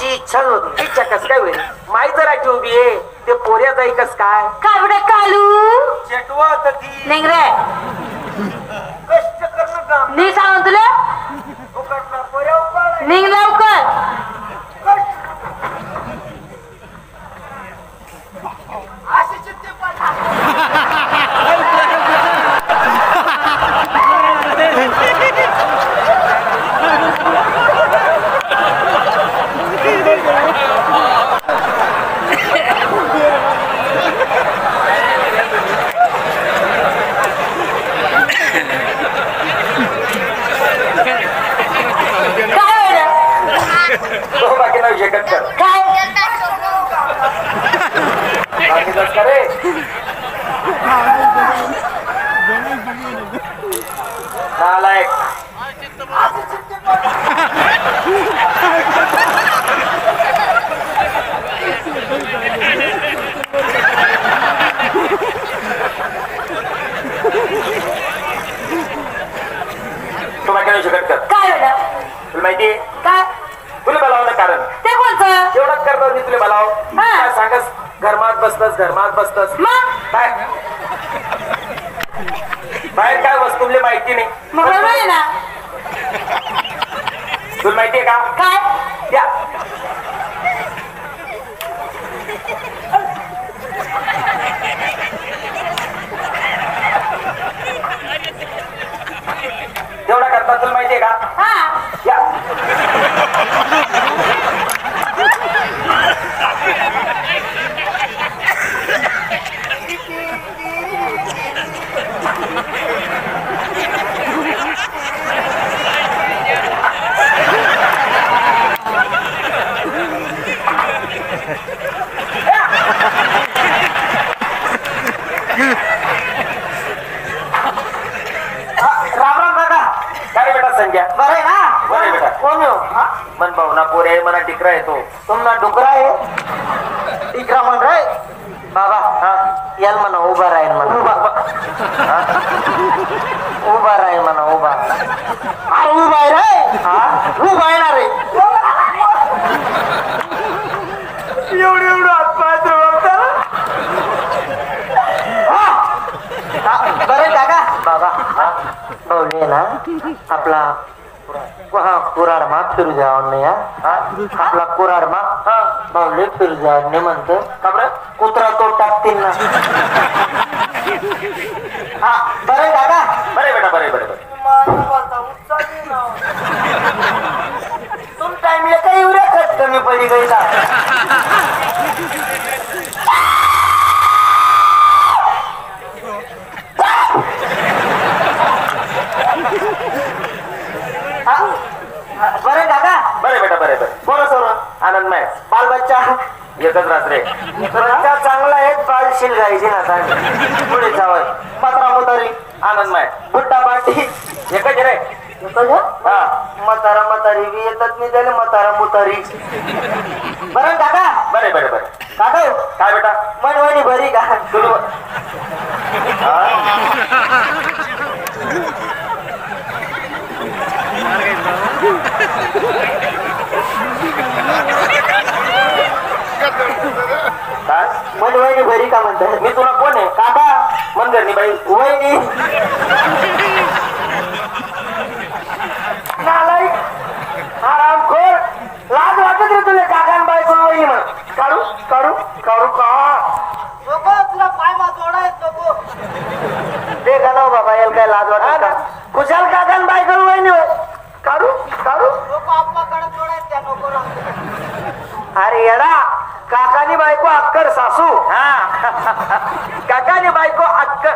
अशी इच्छा होती. इच्छा कस काय होईल माई जरा उभी आहे ते पोऱ्या जाई कस काय काय बेटा कालू चेटवा होतं ती निघ रे कष्ट करणं काम नी सांग तुला फुकटला पोऱ्या उपाड निघ लवकर अशी चित्ते पाठ बाकी नाही शकत कर काय बाकी बस करे नालायक तू बाकी नाही शकत कर काय बेटा तुला माहितीये काय तुला बोलावलं कारण ते कोणतं एवढंच करतो मी तुला बोलाव हा. काय सांगस घरमात बसतस मग काय बाहेर काय वस्तू तुला माहिती नाही मग बरोबर आहे ना तुला माहितीये का काय या एवढा करता तुला माहितीये का हा या राम राम काका काय बेटा संख्या बरं आहे ना बरं आहे बेटा कोण हो मन भावना पोरे आहे मना टिकरा येतो तुम्हाला डुकरा आहे इकरा म्हण रे बाबा हा याल म्हणा उभा राहील म्हणा उभा राहील म्हणा उभा अरे उभा आहे रे हा उभा आहे ना रे एवढं एवढं हातपाय बरं काका बाबा भाऊली ना आपला हा कुराड मा फिरू जावं नाही हा आपला कुराड मा भाऊली फिरू जावं नाही म्हणतो खबर कुत्रा तो टाकतील ना हा बरं काका बरे बेटा बरे बरे बरे तुम टाइमला काही उऱ्या खत कमी पडी गई ना बरं काका बरे बेटा बरे बरे बरं सर आनंदमय बाल बच्चा एकच रात्रे बच्चा चांगला आहे बाल शिल गायची ना सांग पुढे जावं पत्रा मुतारी आनंदमय बुट्टा बाटी एकच रे हा म्हातारा म्हातारी बी येतात नाही त्याला म्हातारा मुतारी बरं काका बरे बरे बरे काका काय बेटा मनवणी भरी का तुला काय मनवणी भरी का म्हणतात मी तुला कोण आहे काका मनगरणी बाई वहिनी नालायक आरामखोर लाज वाटत रे तुला काकान बायको वहिनी म्हण काढू काढू काढू का तुला पाय मा जोडायत नको ते का ना बाबा याला काय लाज वाटत का कुशाल काकान बायको वहिनी होय काढू काढू आपल्याकडे जोडायत त्या नको अरे येडा काकानी बायको अक्कर सासू हा काकाने बायको अक्कर